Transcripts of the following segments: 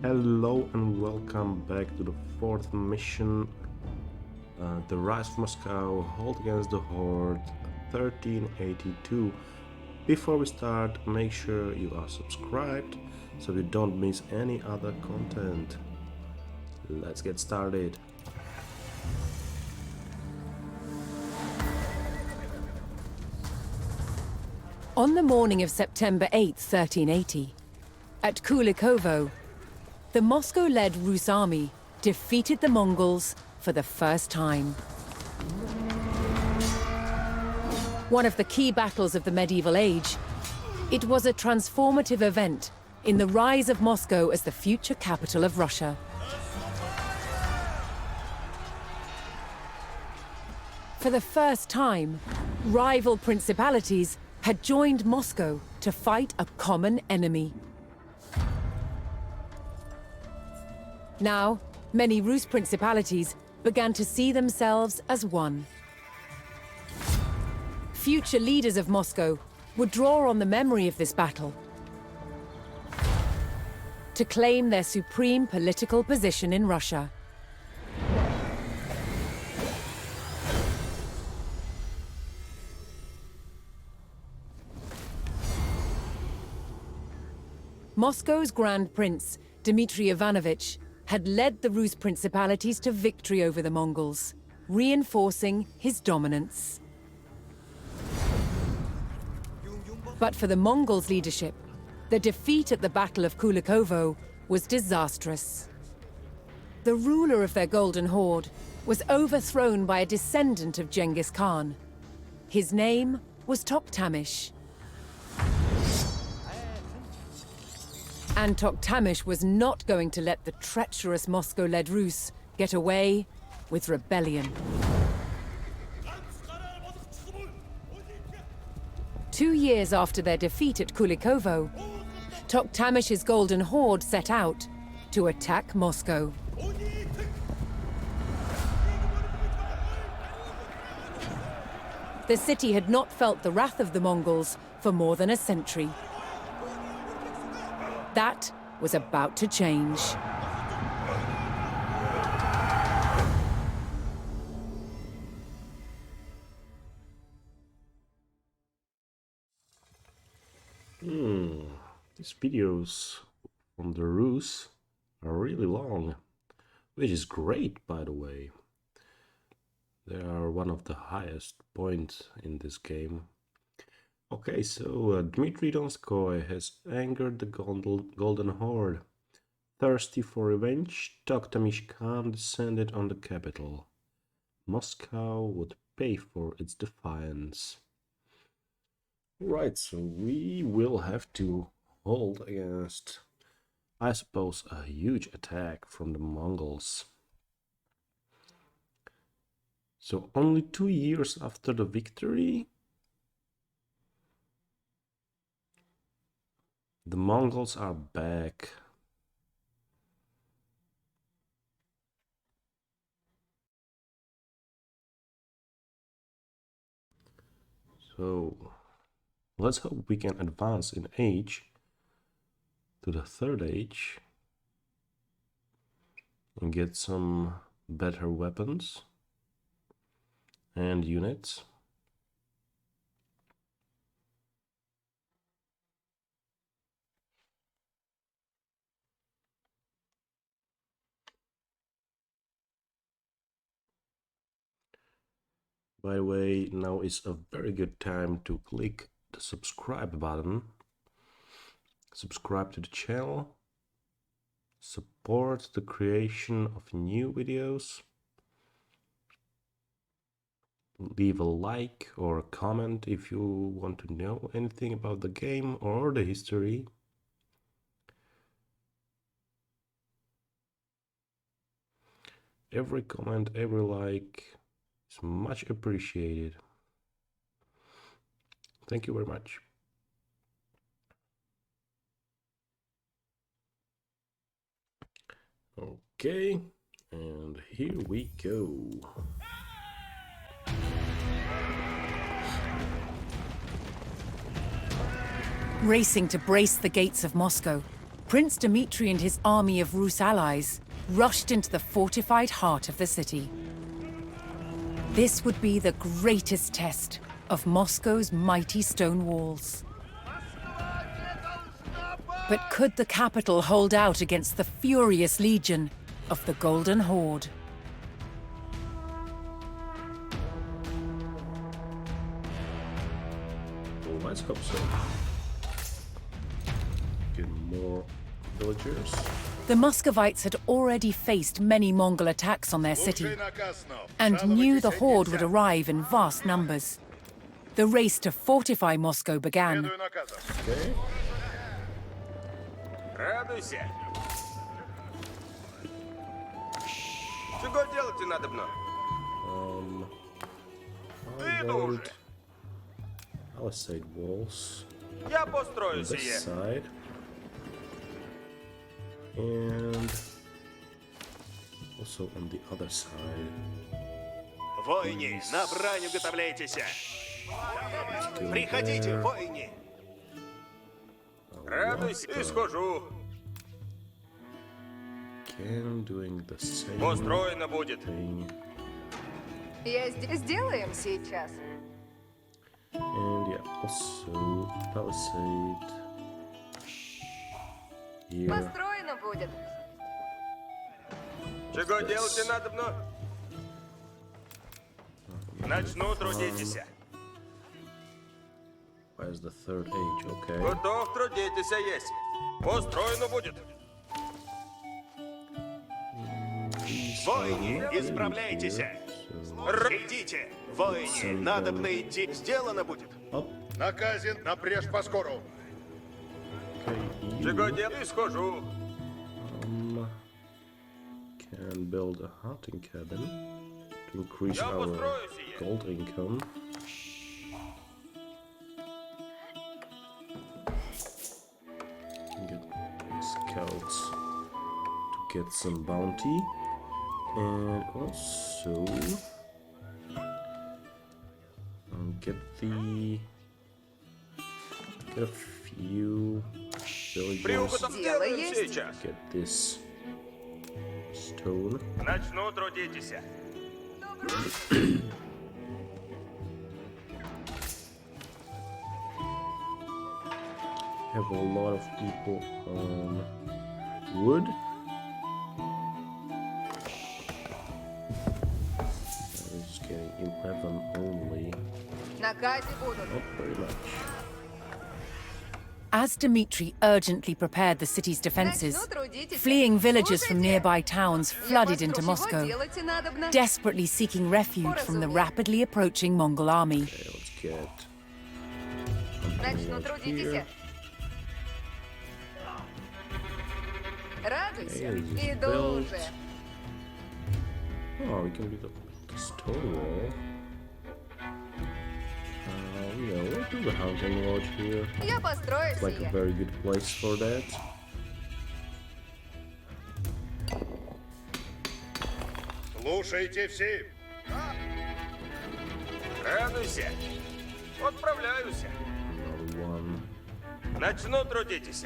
Hello and welcome back to the fourth mission, the Rise of Moscow, Hold Against the Horde, 1382. Before we start, make sure you are subscribed so you don't miss any other content. Let's get started. On the morning of September 8, 1380, at Kulikovo, the Moscow-led Rus army defeated the Mongols for the first time. One of the key battles of the medieval age, it was a transformative event in the rise of Moscow as the future capital of Russia. For the first time, rival principalities had joined Moscow to fight a common enemy. Now, many Rus principalities began to see themselves as one. Future leaders of Moscow would draw on the memory of this battle to claim their supreme political position in Russia. Moscow's Grand Prince, Dmitry Ivanovich, had led the Rus principalities to victory over the Mongols, reinforcing his dominance. But for the Mongols' leadership, the defeat at the Battle of Kulikovo was disastrous. The ruler of their Golden Horde was overthrown by a descendant of Genghis Khan. His name was Toktamish. And Toktamish was not going to let the treacherous Moscow-led Rus get away with rebellion. 2 years after their defeat at Kulikovo, Toktamish's Golden Horde set out to attack Moscow. The city had not felt the wrath of the Mongols for more than a century. That was about to change. These videos from the Rus are really long, which is great, by the way. They are one of the highest points in this game. Okay, so Dmitry Donskoy has angered the Golden Horde. Thirsty for revenge, Toktamish Khan descended on the capital. Moscow would pay for its defiance. Right, so we will have to hold against, I suppose, a huge attack from the Mongols. So only 2 years after the victory, the Mongols are back. So let's hope we can advance in age to the third age and get some better weapons and units. By the way, now is a very good time to click the subscribe button. Subscribe to the channel. Support the creation of new videos. Leave a like or a comment if you want to know anything about the game or the history. Every comment, every like is much appreciated. Thank you very much. Okay, and here we go. Racing to brace the gates of Moscow, Prince Dmitri and his army of Rus allies rushed into the fortified heart of the city. This would be the greatest test of Moscow's mighty stone walls. But could the capital hold out against the furious legion of the Golden Horde? Well, let's hope so. Get more villagers. The Muscovites had already faced many Mongol attacks on their city, and knew the Horde would arrive in vast numbers. The race to fortify Moscow began. Okay. Радуйся. Чего делать надобно? I want palisade walls Я on построю this сие. side. And also on the other side. Воини, на брань уготовляйтесь. Still Приходите, there. воини. A Радуйся lot и схожу. again doing the same Построено будет. thing. Сделаем сейчас. And yeah, also palisade here. Построено будет. Чего делать надобно? Начну трудитесь. Where's the third age? Okay. Готов трудитесь есть. Построено будет. These Воини, are not исправляйтесь. here, so Идите, воини, надобно идти. Сделано будет. up. Наказен напрежь поскору. Okay, Чего you делать? Схожу. can build a hunting cabin to increase Я our построю сие. gold income. Get scouts to get some bounty, and also get a few villagers. Приуготов Дело сделаем есть. сейчас. Get this stone. Начну трудитесь. Have a lot of people on wood. I was getting 11 only. Наказе будут. Not very much. As Dmitri urgently prepared the city's defenses, Начну трудитесь. fleeing villagers from Слушайте. nearby towns flooded into Чего Moscow, делать надобно? desperately seeking refuge from the rapidly approaching Mongol army. Okay, let's get Начну something like трудитесь. here. Радуйся. Okay, this is Иду built. уже. Oh, we can do the stone wall. Yeah, we'll do the hunting lodge here. Я построю It's like a сие. very good place for that. Слушайте все. Радуйся. Отправляюсь. Another one. Начну трудитесь.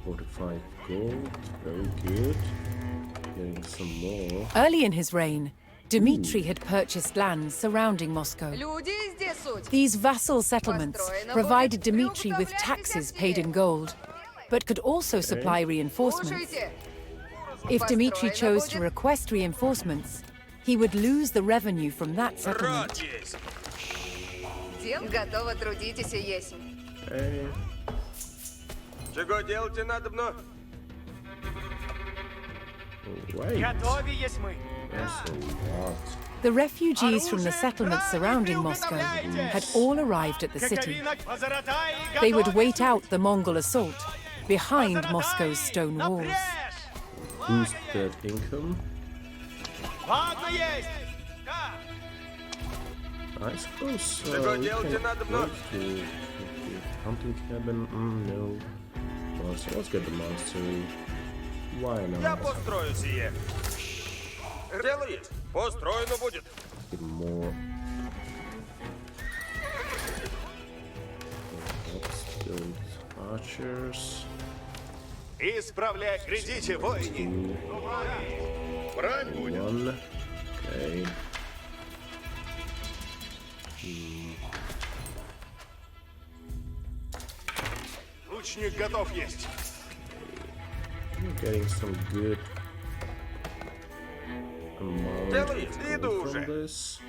45 gold. Very good. Getting some more. Early in his reign, Dmitri had purchased lands surrounding Moscow. Люди здесь суть. These vassal settlements provided Dmitri with taxes paid in gold, but could also supply reinforcements. Слушайте. If Dmitri chose to request reinforcements, he would lose the revenue from that Рад settlement. есть. Готово трудитесь есть. Hey. Чего делать надобно? Right. Готовы есть мы. That's a lot. The refugees from the settlements surrounding Moscow had all arrived at the city. They would wait out the Mongol assault behind Moscow's stone walls. Boost that income. Ладно есть. I suppose Чего we делать can надобно? wait to hunting cabin. No. Well, so let's get the monastery. Why Я not? построю сие. Дело есть. Построено будет. Get more. Let's build archers. Исправляй, грядите, воины! Брань будет. One. Okay. Лучник готов есть. We're getting some good amount Делай, иду from уже. this.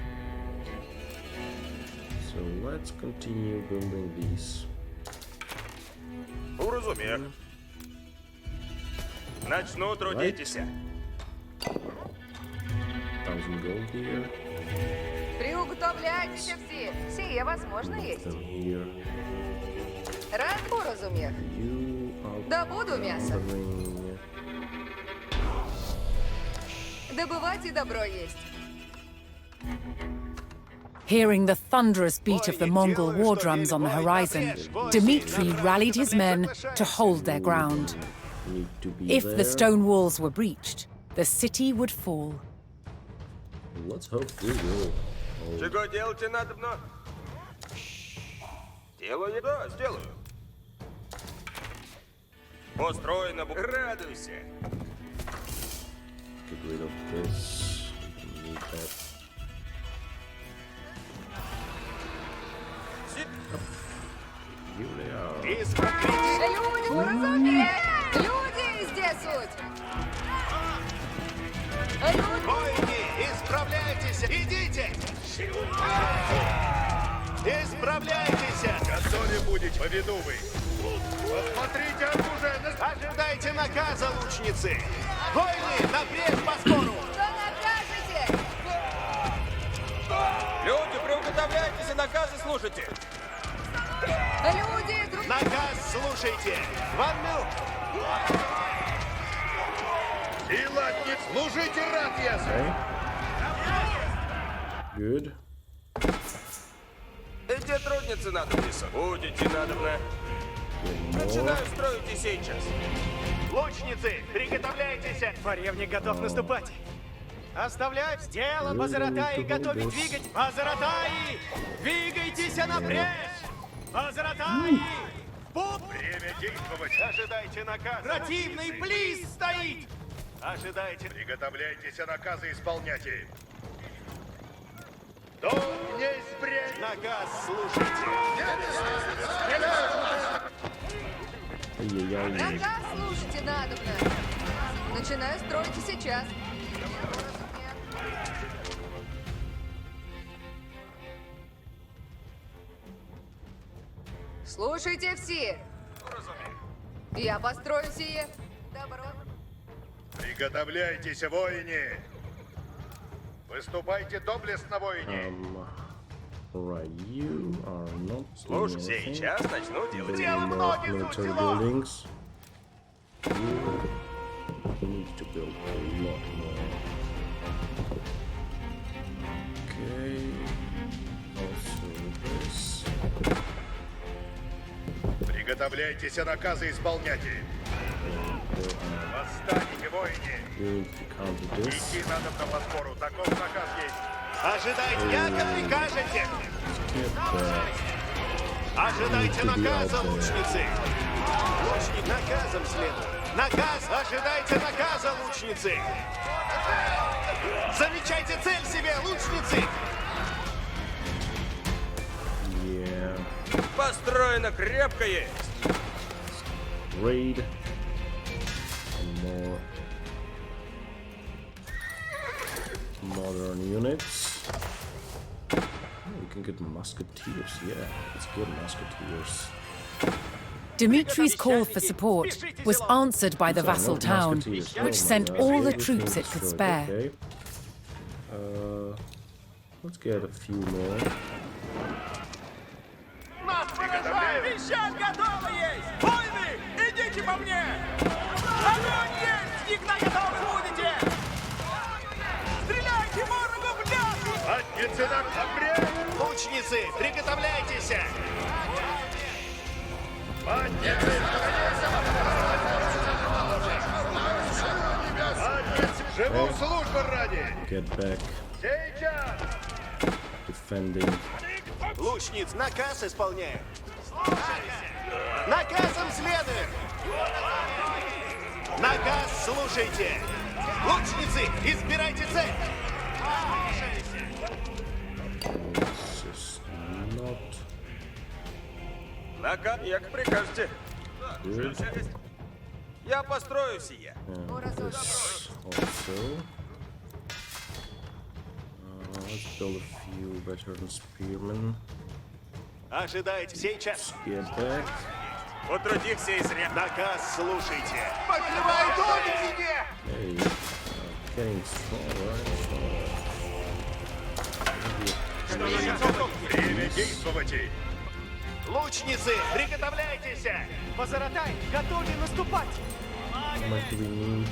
So let's continue building these. Уразумех. Начну трудитесь. 1000 gold here. Приуготовляйтесь все. Сие возможно Put есть. them here. Рад уразумех. You are Добуду мясо. gathering. Добывать и добро есть. Hearing the thunderous beat of the Mongol war drums on the horizon, Dmitri rallied his men to hold their ground. Need to be If there. the stone walls were breached, the city would fall. Let's hope we will. Чего делать надобно? Делаю, да, сделаю. Построено. Радуйся. Get rid of this. Need that. Here they are. Исправляй! Люди, уразумех! Люди здесь суть! Люди! Воины, исправляйтесь! Идите! Исправляйтесь! Готовы будете, поведу вы. Посмотрите оружие на... Ожидайте наказа, лучницы! Воины, напрежь поскору! Что накажете? Люди, приуготовляйтесь и наказы слушайте. Люди, Наказ слушайте! Ванну! Сила не служите, рад я. Good. Где трудницы надо, Лиса? Будете надобно. Get more. Начинаю строить и сейчас. Лучницы, приготовляйтесь! Форевник готов наступать. Оставлять дело, Базаратаи, готовить двигать. Базаратаи, двигайтесь напрежь! Базаратаи, Время действовать. Ожидайте наказа! противный лучницы. близ стоит! Ожидайте! Приготовляйтесь, а наказы исполняйте. Дом не спрячь. Наказ слушайте! Ай-яй-яй. наказ слушайте надобно. Начинаю строить и сейчас. Слушайте все. Я построю сие. Добро. Приготовляйтесь, воины. Выступайте доблестно, воине. Alright, you are not Слушай, doing anything. сейчас начну делать. Building more military buildings. You need to build a lot more. Okay. Also this. Приготовляйтесь, а наказы исполняйте. Восстанете, воине. You need to counter this. Идти надо на Боспору. Таков наказ есть. Ожидайте, яко прикажете! Get that. Ожидайте Need to be наказа, out there. лучницы! Лучник наказом следует! Наказ! Ожидайте наказа, лучницы! Замечайте цель себе, лучницы! Yeah. Построено крепко есть. Raid. And more modern units. Oh, we can get musketeers. Yeah, let's get musketeers. Dimitri's call for support was answered by the vassal Not town, musketeers. which Oh my sent God, all the everything troops it could destroyed. spare. Okay. Let's get a few more. Нас поражают! Вещать готово есть! Войны, идите по мне! Огонь есть! Всегда готовы будете! Стреляйте ворогу в ляжку! Задницы на обрез! Лучницы, приготовляйтесь! Живу службу ради! Get back. Сейчас! Defending. Лучниц, наказ исполняю! Наказом следует! Наказ слушайте! Лучницы, избирайте цель! This is not Як прикажете. good. Я построю сие. And this also. Let's build a few veteran spearmen. Ожидайте сейчас. Get back. Потрудился и зря. Наказ слушайте! Покрывай домики! Hey, getting stronger. Время действовать! Лучницы, приготовляйтесь! Вазаратай, готовы наступать! How much do we need?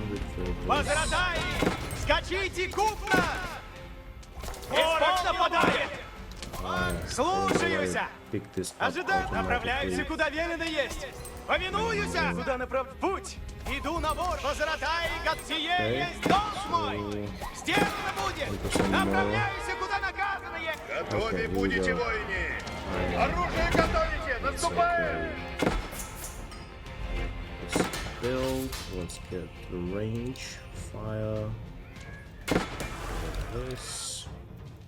200 for this. Вазаратай, скачите купно! Ворог нападает! Слушаюсь! Pick this up Ожидаю, направляюсь, automatically. куда велено есть! Повинуюсь! Куда направ... Путь! Иду на вор! Вазаратай, как сие есть долг мой! So, Сделано будет! 100% more. Направляюсь, куда наказано есть! Готовы Okay, будете, here we go. воины! Оружие готовите! Наступаем! Let's build. Let's get the range. Fire. Like this.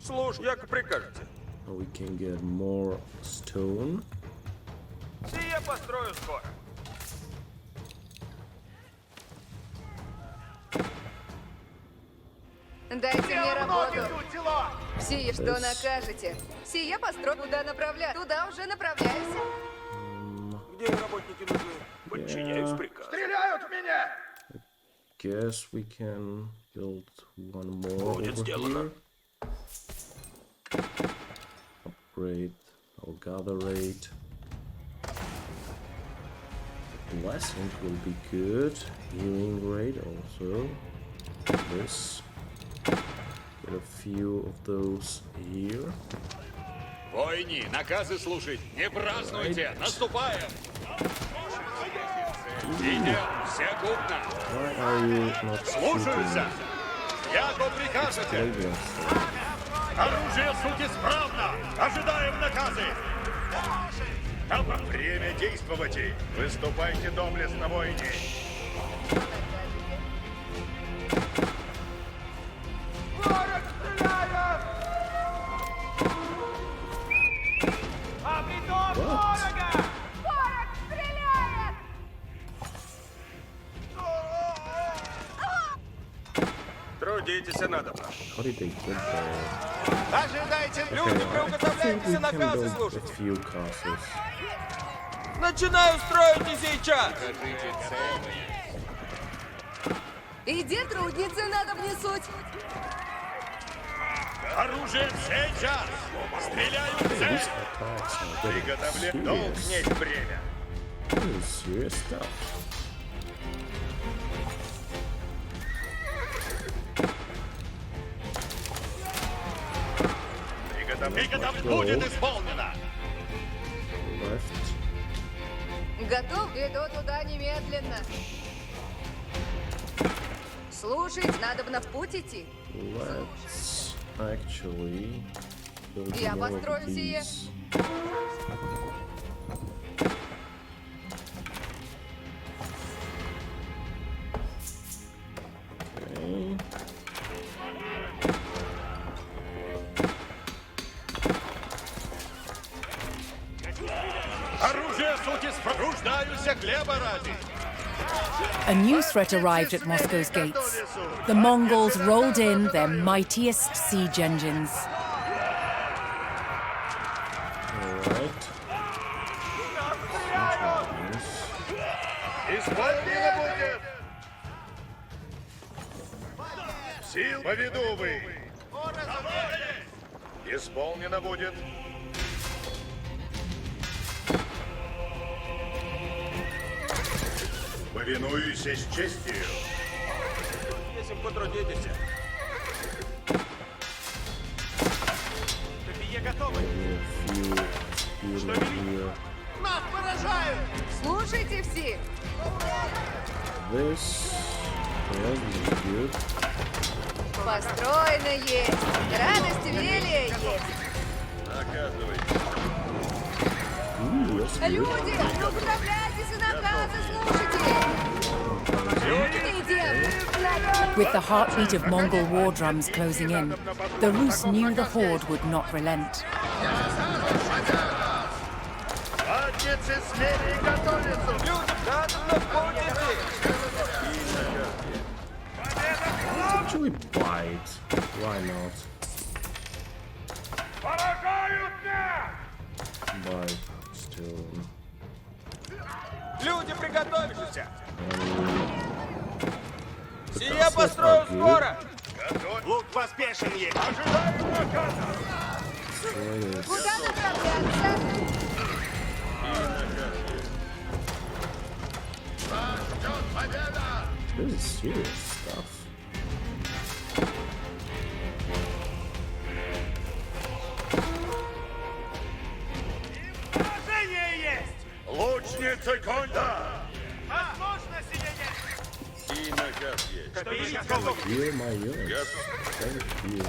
Слушай, як прикажете. Now we can get more stone. Сие построю скоро. Дайте мне работу. дела! Сие, что накажете? Сие построю. Куда направляю? Туда уже направляюсь. Где работники нужны? Подчиняюсь приказу. Стреляют в меня! Guess we can build one more Будет over сделано. here. Upgrade our gather rate. Blessings will be good. Healing rate also. This. Get a few of those here. Войни, наказы слушать! Не празднуйте! Наступаем! Идем, все купно! Why are you not Слушаются! shooting? Яко прикажете! Leave us. Оружие суть исправно! Ожидаем наказы! Время действовать! Выступайте доблестно, воины! Обретов ворога! Ворог стреляет! Трудитесь, надо. How did they get there? Ожидайте! Люди, I think we приуготовляйтесь can наказы build a слушать. few castles. Начинаю строить и сейчас. Иди, трудницы, надо внесуть. Оружие сейчас! Стреляю в цель! These attacks are getting Приготовлен долг serious. есть время! This is serious stuff. Приготовлен будет исполнено! Left. Готов? Иду туда немедленно. Слушайте, надо бы в путь идти. Let's actually build Я more of построю сие. these. Okay. Оружие суть исправно! Руждаюся хлеба ради! A new threat arrived at Moscow's gates. The Mongols rolled in their mightiest siege engines. Alright. Исполнено будет! Сил поведу вы! Исполнено будет! Повинуюсь с честью! Если потрудитесь. Копье готовы! A few here. Нас поражают! Слушайте все. This. Yeah, this is good. Построено есть. Радость велия есть. Наказывайте! Ooh, that's good. Люди, управляйтесь и наказывайте. Приказы слушайте! With the heartbeat of Mongol war drums closing in, the Rus knew the Horde would not relent. Ватницы смели готовиться! Надо подняться! Actually bite. Why not? Поражают нас! Bite still. Люди, приготовьтесь! Сие That's построю not good. скоро! Лук поспешнее. Ожидаем наказа! Куда направляться? This is serious stuff. Поражение есть! Лучницы конда! Возможно, сие есть! И наказ есть. Копейник готов! Heal my units. Thank you.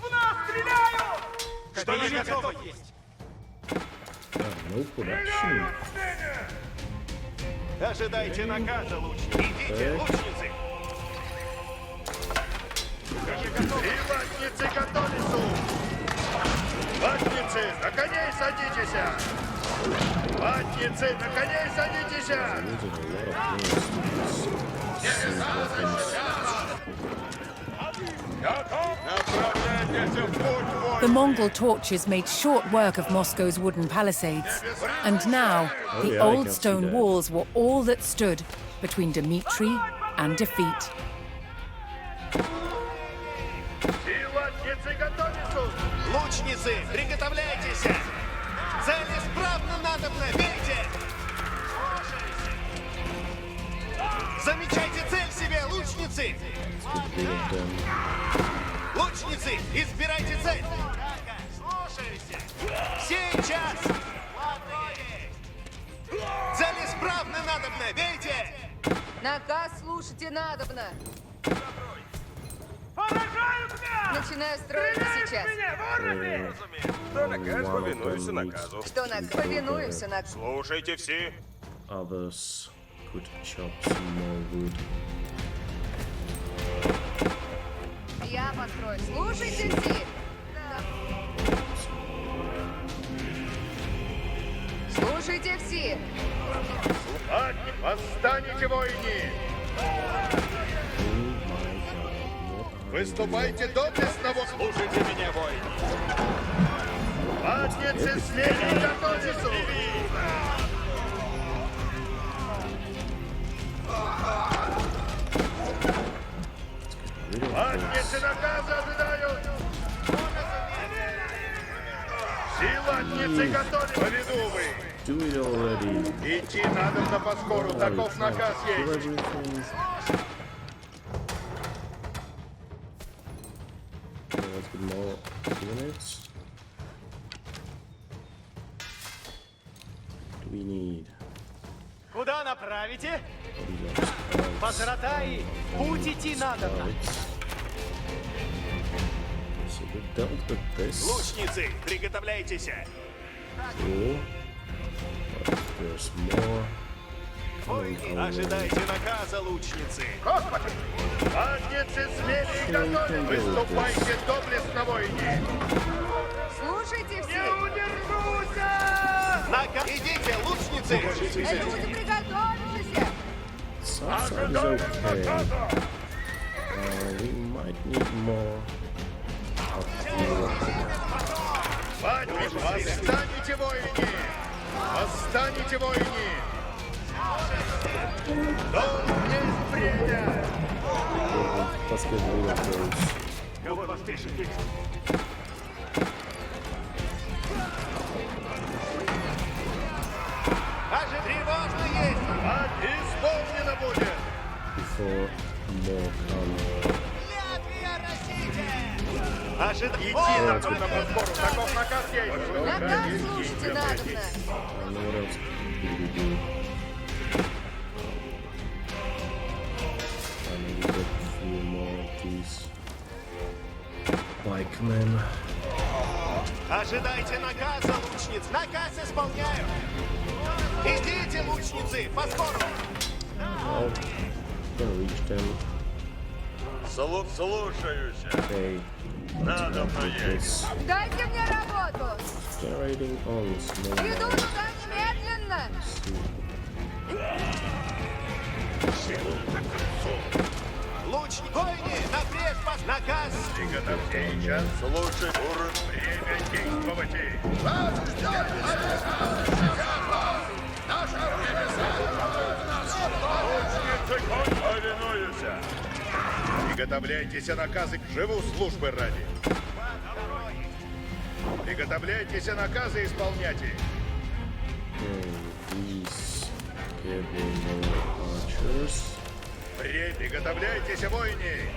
В нас стреляют! Копейник готов есть! No production. Ожидайте наказа, лучники. Идите, лучницы. И ватницы готовятся! Ватницы, на коней садитесь! Ватницы, на коней садитесь! Using a lot of units. Готов? Направляйтесь в путь, The Mongol torches made short work of Moscow's wooden palisades, and now the yeah, I old can see stone that. walls were all that stood between Dmitri and defeat. И ватницы готовятся! Лучницы, приготовляйтесь. Цель исправно надобно, бейте. Замечайте цель себе, лучницы. Rid of them. Лучницы, избирайте цель. Сейчас. Цель исправно надобно, бейте. Наказ слушайте надобно. Поражают нас! Начинаю строиться сейчас. Что наказ, One of повинуюсь them наказу. needs Что to на go повинуюсь there. на... Слушайте все. Others could chop some more wood. Я построю. Слушайте все. Слушайте все. Ватни, восстанете, воини! Выступайте доблестно, слушайте меня, воини! Ватницы смели готовиться! Ватницы наказа ожидают! Силатницы готовы! Поведу вы! Do it already. Идти надо на поскору, таков наказ Kill есть! everything. Let's get more units. What do we need? Куда направите? These are scouts. По Заратаи! Путь идти надобно! So we dealt with this. Лучницы, приготовляйтесь. Cool. But there's more. coming our way. Ожидайте наказа, лучницы. Ватницы смели и готовы! Выступайте доблестно, воини! Слушайте все. Идите, лучницы. Люди, приготовьтесь. Southside is okay. We might need more. Ватницы, восстанете, воини! Восстанете, воини! Долг есть время! Let's get rid of those. Тревожно есть. Исполнено будет! Before more come. Идти надо на подбору, таков наказ есть! Наказ слушайте надобно. And what else could we do? I need to get a few more of these pikemen. Ожидайте наказа, лучниц! Наказ исполняю! Идите, лучницы, по скору! Oh, gonna reach them. Слушаюсь. Okay. Надо проехать. Дайте мне работу! Generating on small Иду amounts. туда немедленно! Лучник, войны, напрежь по наказ! Приготовление. Слушай, урод. Время действовать. Лучницы, конь, повинуюся. Приготовляйтесь наказы к живу службы ради. Приготовляйтесь наказы исполняйте. Please give me more archers. Приготовляйтесь, войны.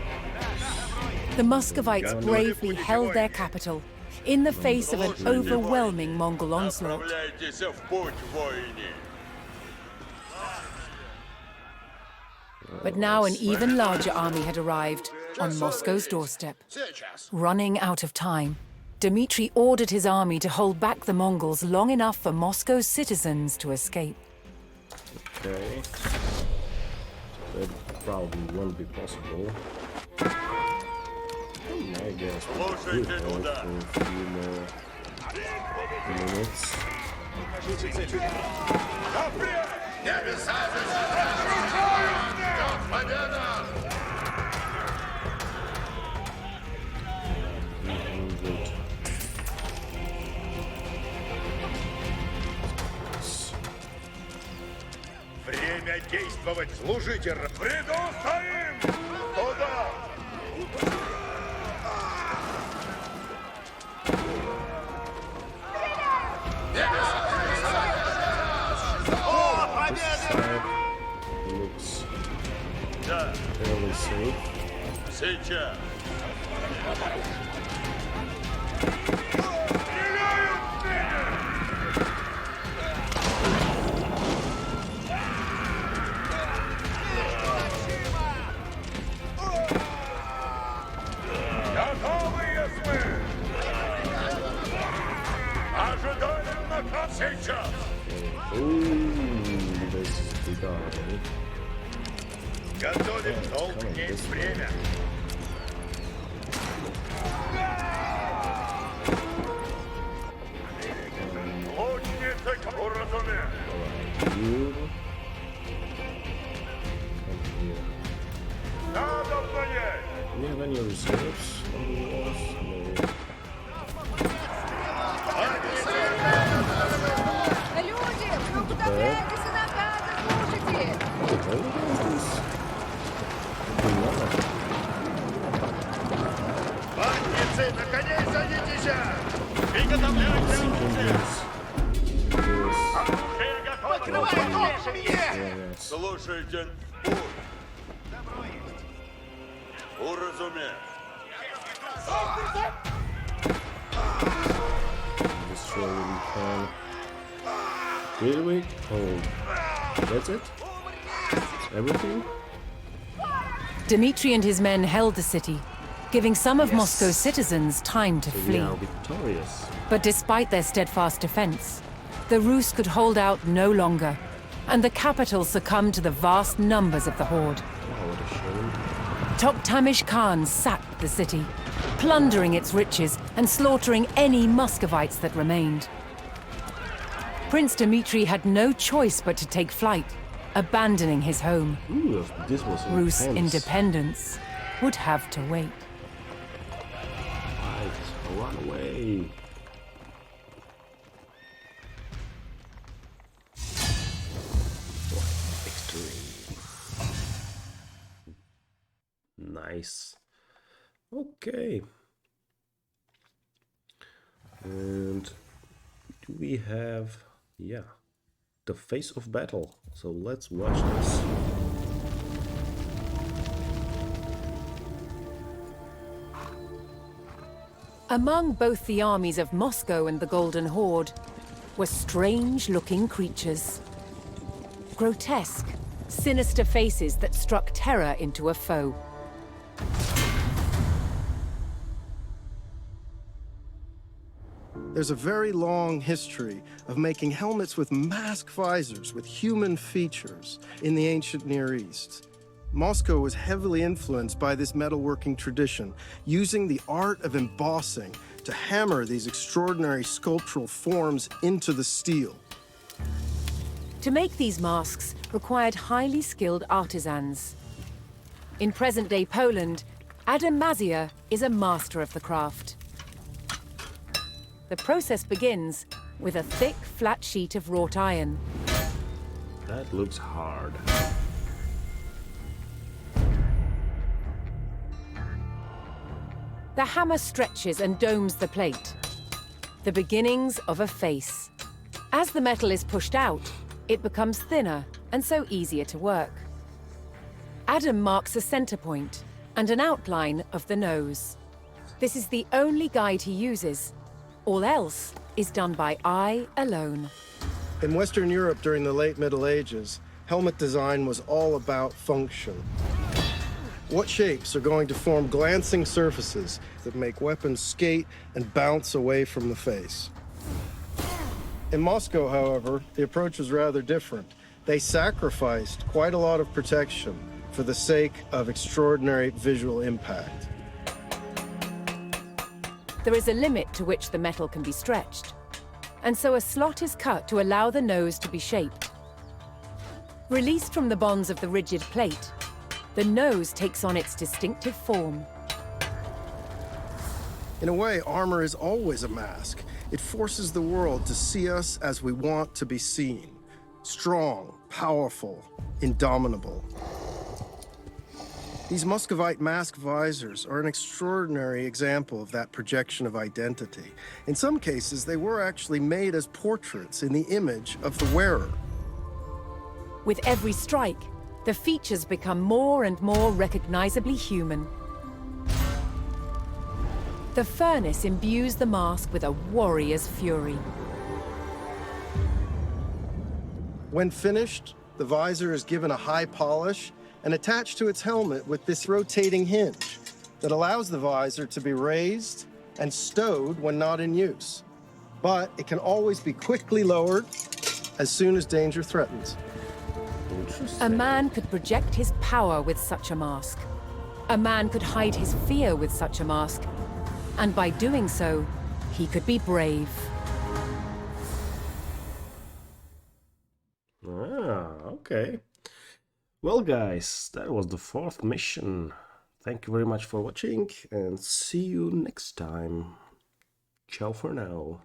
The Muscovites bravely held their capital in the face of an overwhelming Mongol onslaught. Направляйтесь в путь, войны. But now an even larger army had arrived on Moscow's doorstep. Running out of time, Dmitry ordered his army to hold back the Mongols long enough for Moscow's citizens to escape. Okay. That probably won't be possible. I guess we could Слушайте hold туда. for a few more minutes. Победа! 300. Время действовать, служите. В ряду стоим! Туда! О, победа! Side looks Да, fairly safe. сейчас. Готовы мы! Ожидаем наказ сейчас! Ooh, this is big army. Готовим долг, есть время. Лучницы, уразуме! You come here. Надо стоять! Do we have any reserves on the walls? No. Люди, вы уподобляетесь наказа, слушайте! What is this? Бандицы, на коней садитесь! Приготовляйтесь! Оружие готово! Открывай дом мне! Слушайте, путь! Уразуме! Destroy what we can. Really? Oh, that's it? That's everything? Dmitry and his men held the city, giving some of Yes. Moscow's citizens time to So we flee. are victorious. But despite their steadfast defense, the Rus could hold out no longer, and the capital succumbed to the vast numbers of the Horde. Wow, what a shame. Toktamish Khan sacked the city, plundering its riches and slaughtering any Muscovites that remained. Prince Dmitry had no choice but to take flight, abandoning his home. Ooh, this was Rus intense. independence would have to wait. Right, run away. Victory. Nice. Okay. And do we have, yeah, the face of battle? So let's watch this. Among both the armies of Moscow and the Golden Horde were strange-looking creatures. Grotesque, sinister faces that struck terror into a foe. There's a very long history of making helmets with mask visors with human features in the ancient Near East. Moscow was heavily influenced by this metalworking tradition, using the art of embossing to hammer these extraordinary sculptural forms into the steel. To make these masks required highly skilled artisans. In present-day Poland, Adam Mazia is a master of the craft. The process begins with a thick, flat sheet of wrought iron. That looks hard. The hammer stretches and domes the plate, the beginnings of a face. As the metal is pushed out, it becomes thinner and so easier to work. Adam marks a center point and an outline of the nose. This is the only guide he uses. All else is done by eye alone. In Western Europe during the late Middle Ages, helmet design was all about function. What shapes are going to form glancing surfaces that make weapons skate and bounce away from the face? In Moscow, however, the approach was rather different. They sacrificed quite a lot of protection for the sake of extraordinary visual impact. There is a limit to which the metal can be stretched, and so a slot is cut to allow the nose to be shaped. Released from the bonds of the rigid plate, the nose takes on its distinctive form. In a way, armor is always a mask. It forces the world to see us as we want to be seen. Strong, powerful, indomitable. These Muscovite mask visors are an extraordinary example of that projection of identity. In some cases, they were actually made as portraits in the image of the wearer. With every strike, the features become more and more recognizably human. The furnace imbues the mask with a warrior's fury. When finished, the visor is given a high polish and attached to its helmet with this rotating hinge that allows the visor to be raised and stowed when not in use. But it can always be quickly lowered as soon as danger threatens. A man could project his power with such a mask. A man could hide his fear with such a mask. And by doing so, he could be brave. Ah, okay. Well, guys, that was the 4th mission. Thank you very much for watching, and see you next time. Ciao for now.